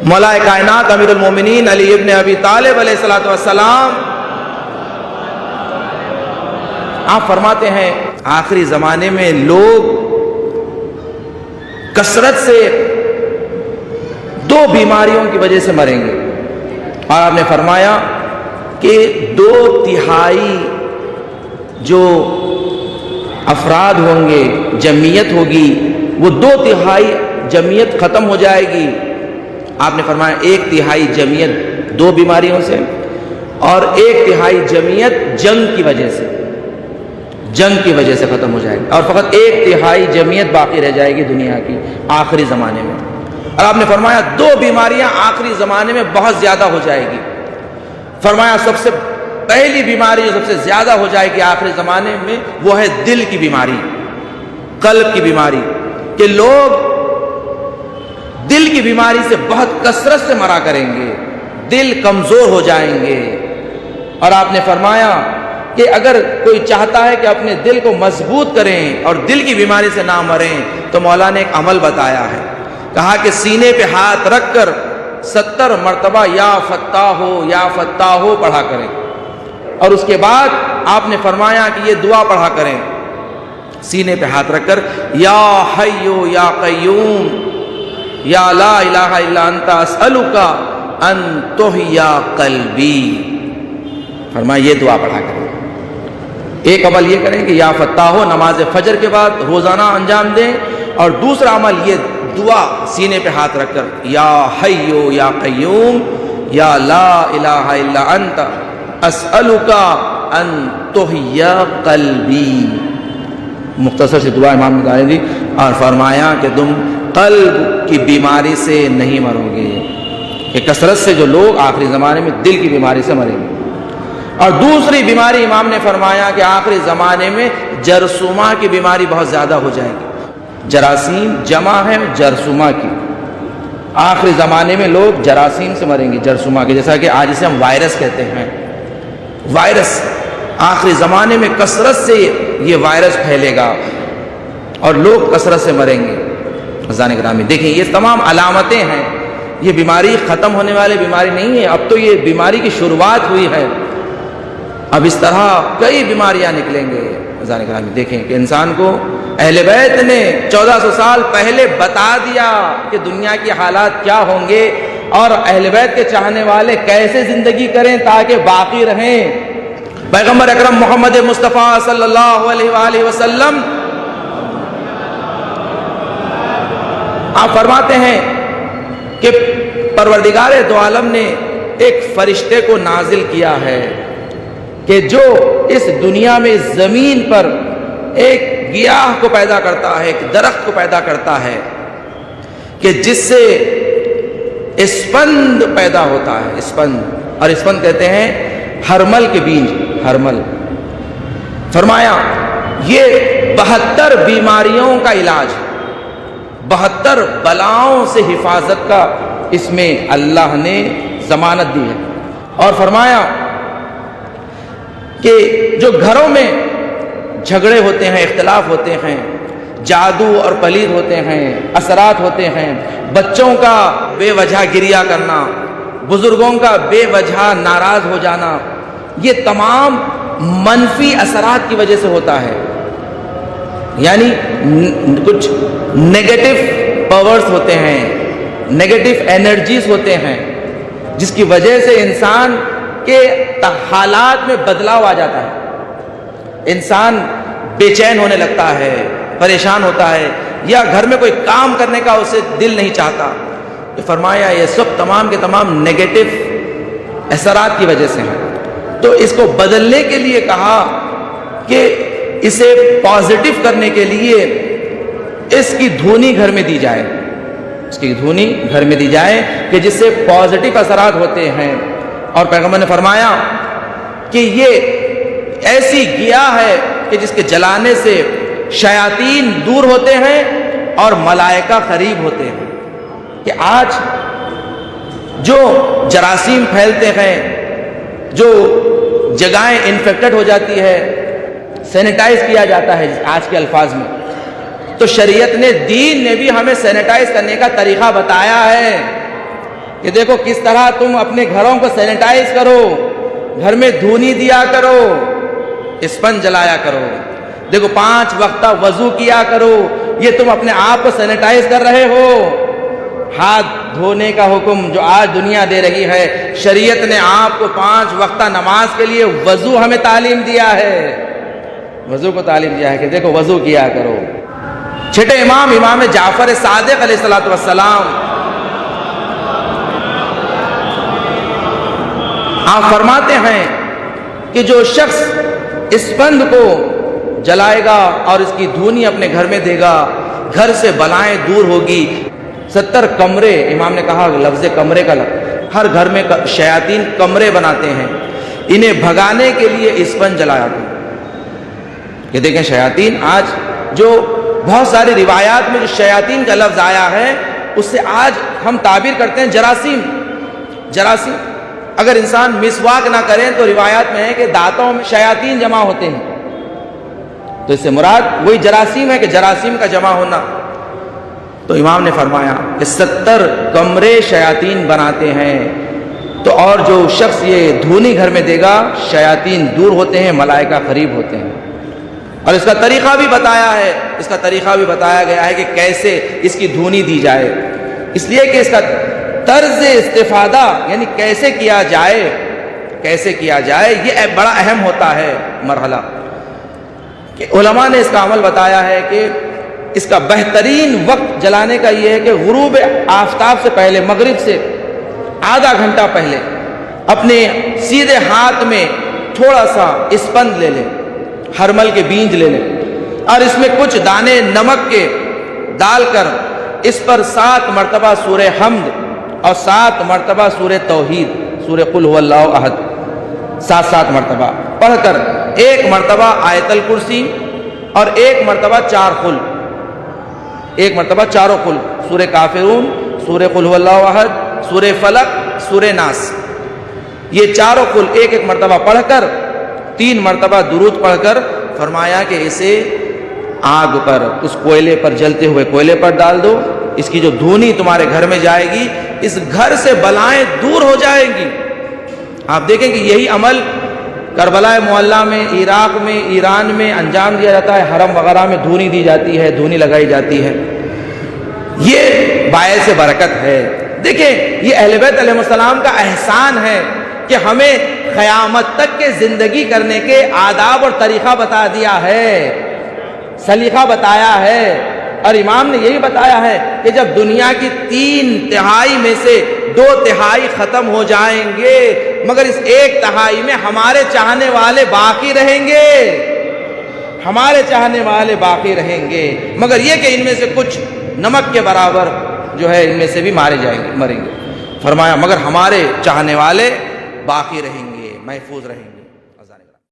مولا کائنات امیر المومنین علی ابن ابی طالب علیہ الصلوۃ والسلام آپ فرماتے ہیں آخری زمانے میں لوگ کثرت سے دو بیماریوں کی وجہ سے مریں گے، اور آپ نے فرمایا کہ 2/3 جو افراد ہوں گے، جمعیت ہوگی، وہ 2/3 جمعیت ختم ہو جائے گی۔ آپ نے فرمایا 1/3 جمعیت 2 بیماریوں سے، اور 1/3 جمعیت جنگ کی وجہ سے ختم ہو جائے گی، اور فقط 1/3 جمعیت باقی رہ جائے گی دنیا کی آخری زمانے میں۔ اور آپ نے فرمایا 2 بیماریاں آخری زمانے میں بہت زیادہ ہو جائے گی۔ فرمایا سب سے پہلی بیماری جو سب سے زیادہ ہو جائے گی آخری زمانے میں وہ ہے دل کی بیماری، قلب کی بیماری، کہ لوگ دل کی بیماری سے بہت کثرت سے مرا کریں گے، دل کمزور ہو جائیں گے۔ اور آپ نے فرمایا کہ اگر کوئی چاہتا ہے کہ اپنے دل کو مضبوط کریں اور دل کی بیماری سے نہ مریں تو مولا نے ایک عمل بتایا ہے، کہا کہ سینے پہ ہاتھ رکھ کر 70 مرتبہ یا فتاح ہو پڑھا کریں، اور اس کے بعد آپ نے فرمایا کہ یہ دعا پڑھا کریں سینے پہ ہاتھ رکھ کر، یا حیو یا قیوم یا لا الہ الا انت اسألک ان تحیا قلبی۔ فرمایا یہ دعا پڑھا کریں۔ ایک عمل یہ کریں کہ یا فتاح ہو نماز فجر کے بعد روزانہ انجام دیں، اور دوسرا عمل یہ دعا سینے پہ ہاتھ رکھ کر، یا حیو یا قیوم یا لا الہ الا انت اسألک ان تحیا قلبی۔ مختصر سی دعا امام نے بتائی دی، اور فرمایا کہ تم قلب کی بیماری سے نہیں مرو گے، کہ کثرت سے جو لوگ آخری زمانے میں دل کی بیماری سے مریں گے۔ اور دوسری بیماری امام نے فرمایا کہ آخری زمانے میں جرثومہ کی بیماری بہت زیادہ ہو جائے گی۔ جراثیم جمع ہے جرثومہ کی، آخری زمانے میں لوگ جراثیم سے مریں گے، جرثومہ کے، جیسا کہ آج اسے ہم وائرس کہتے ہیں۔ وائرس آخری زمانے میں کثرت سے یہ وائرس پھیلے گا اور لوگ کثرت سے مریں گے۔ عزیزان گرامی دیکھیں، یہ تمام علامتیں ہیں، یہ بیماری ختم ہونے والی بیماری نہیں ہے، اب تو یہ بیماری کی شروعات ہوئی ہے، اب اس طرح کئی بیماریاں نکلیں گے۔ عزیزان گرامی دیکھیں کہ انسان کو اہل بیت نے 1400 سال پہلے بتا دیا کہ دنیا کی حالات کیا ہوں گے، اور اہل بیت کے چاہنے والے کیسے زندگی کریں تاکہ باقی رہیں۔ پیغمبر اکرم محمد مصطفیٰ صلی اللہ علیہ وآلہ وسلم آپ فرماتے ہیں کہ پروردگار دو عالم نے ایک فرشتے کو نازل کیا ہے کہ جو اس دنیا میں زمین پر ایک گیاہ کو پیدا کرتا ہے، ایک درخت کو پیدا کرتا ہے کہ جس سے اسپند پیدا ہوتا ہے، اسپند، اور اسپند کہتے ہیں ہرمل کے بیج، ہرمل۔ فرمایا یہ 72 بیماریوں کا علاج، 72 بلاؤں سے حفاظت کا اس میں اللہ نے ضمانت دی ہے۔ اور فرمایا کہ جو گھروں میں جھگڑے ہوتے ہیں، اختلاف ہوتے ہیں، جادو اور پلید ہوتے ہیں، اثرات ہوتے ہیں، بچوں کا بے وجہ گریہ کرنا، بزرگوں کا بے وجہ ناراض ہو جانا، یہ تمام منفی اثرات کی وجہ سے ہوتا ہے، یعنی کچھ نیگیٹو پاورز ہوتے ہیں، نیگیٹو انرجیز ہوتے ہیں، جس کی وجہ سے انسان کے حالات میں بدلاؤ آ جاتا ہے، انسان بے چین ہونے لگتا ہے، پریشان ہوتا ہے، یا گھر میں کوئی کام کرنے کا اسے دل نہیں چاہتا۔ تو فرمایا یہ سب تمام کے تمام نیگیٹو اثرات کی وجہ سے ہیں۔ تو اس کو بدلنے کے لیے کہا کہ اسے پازیٹو کرنے کے لیے اس کی دھونی گھر میں دی جائے، اس کی دھونی گھر میں دی جائے کہ جس سے پازیٹو اثرات ہوتے ہیں۔ اور پیغمبر نے فرمایا کہ یہ ایسی گیاہ ہے کہ جس کے جلانے سے شیاطین دور ہوتے ہیں اور ملائکہ قریب ہوتے ہیں۔ کہ آج جو جراثیم پھیلتے ہیں، جو جگہیں انفیکٹڈ ہو جاتی ہے، سینیٹائز کیا جاتا ہے آج کے الفاظ میں، تو شریعت نے، دین نے بھی ہمیں سینیٹائز کرنے کا طریقہ بتایا ہے کہ دیکھو کس طرح تم اپنے گھروں کو سینیٹائز کرو، گھر میں دھونی دیا کرو، اسپنج جلایا کرو، دیکھو 5 وقتہ وضو کیا کرو، یہ تم اپنے آپ کو سینیٹائز کر رہے ہو۔ ہاتھ دھونے کا حکم جو آج دنیا دے رہی ہے، شریعت نے آپ کو 5 وقتہ نماز کے لیے وضو ہمیں تعلیم دیا ہے، وضو کو تعلیم دیا ہے کہ دیکھو وضو کیا کرو۔ چھٹے امام جعفر صادق علیہ السلام آپ فرماتے ہیں کہ جو شخص اسپنج کو جلائے گا اور اس کی دھونی اپنے گھر میں دے گا، گھر سے بلائیں دور ہوگی۔ 70 کمرے، امام نے کہا لفظ کمرے کا ہر گھر میں شیاطین کمرے بناتے ہیں، انہیں بھگانے کے لیے اسپنج جلایا کرو۔ یہ دیکھیں شیاطین، آج جو بہت ساری روایات میں جو شیاطین کا لفظ آیا ہے اس سے آج ہم تعبیر کرتے ہیں جراثیم۔ اگر انسان مسواک نہ کریں تو روایات میں ہے کہ دانتوں میں شیاطین جمع ہوتے ہیں، تو اس سے مراد وہی جراثیم ہے کہ جراثیم کا جمع ہونا۔ تو امام نے فرمایا کہ 70 کمرے شیاطین بناتے ہیں، تو اور جو شخص یہ دھونی گھر میں دے گا شیاطین دور ہوتے ہیں، ملائکہ قریب ہوتے ہیں۔ اور اس کا طریقہ بھی بتایا گیا ہے کہ کیسے اس کی دھونی دی جائے، اس لیے کہ اس کا طرز استفادہ یعنی کیسے کیا جائے یہ بڑا اہم ہوتا ہے مرحلہ، کہ علماء نے اس کا عمل بتایا ہے کہ اس کا بہترین وقت جلانے کا یہ ہے کہ غروب آفتاب سے پہلے، مغرب سے آدھا گھنٹہ پہلے اپنے سیدھے ہاتھ میں تھوڑا سا اسپنج لے لیں، ہرمل کے بیج لے لیں، اور اس میں کچھ دانے نمک کے ڈال کر اس پر 7 مرتبہ سورہ حمد اور 7 مرتبہ سورہ توحید، سورہ قل هو اللہ احد 7 مرتبہ پڑھ کر 1 مرتبہ آیت الکرسی اور 1 مرتبہ 4 قل، 1 مرتبہ چاروں قل، سورہ کافرون، سورہ قل هو اللہ احد، سورہ فلق، سورہ ناس، یہ چاروں قل 1 مرتبہ پڑھ کر 3 مرتبہ درود پڑھ کر فرمایا کہ اسے آگ پر، اس کوئلے پر، جلتے ہوئے کوئلے پر ڈال دو، اس کی جو دھونی تمہارے گھر میں جائے گی اس گھر سے بلائیں دور ہو جائیں گی۔ آپ دیکھیں کہ یہی عمل کربلا معلیٰ میں، عراق میں، ایران میں انجام دیا جاتا ہے، حرم وغیرہ میں دھونی دی جاتی ہے، دھونی لگائی جاتی ہے، یہ باعث برکت ہے۔ دیکھیں یہ اہل بیت علیہ السلام کا احسان ہے کہ ہمیں قیامت تک کے زندگی کرنے کے آداب اور طریقہ بتا دیا ہے، سلیقہ بتایا ہے، اور امام نے یہی بتایا ہے کہ جب دنیا کی 3/3 میں سے 2/3 ختم ہو جائیں گے مگر اس 1/3 میں ہمارے چاہنے والے باقی رہیں گے، رہیں گے، مگر یہ کہ ان میں سے کچھ نمک کے برابر جو ہے ان میں سے بھی مریں گے۔ فرمایا مگر ہمارے چاہنے والے باقی رہیں گے، محفوظ رہیں گے۔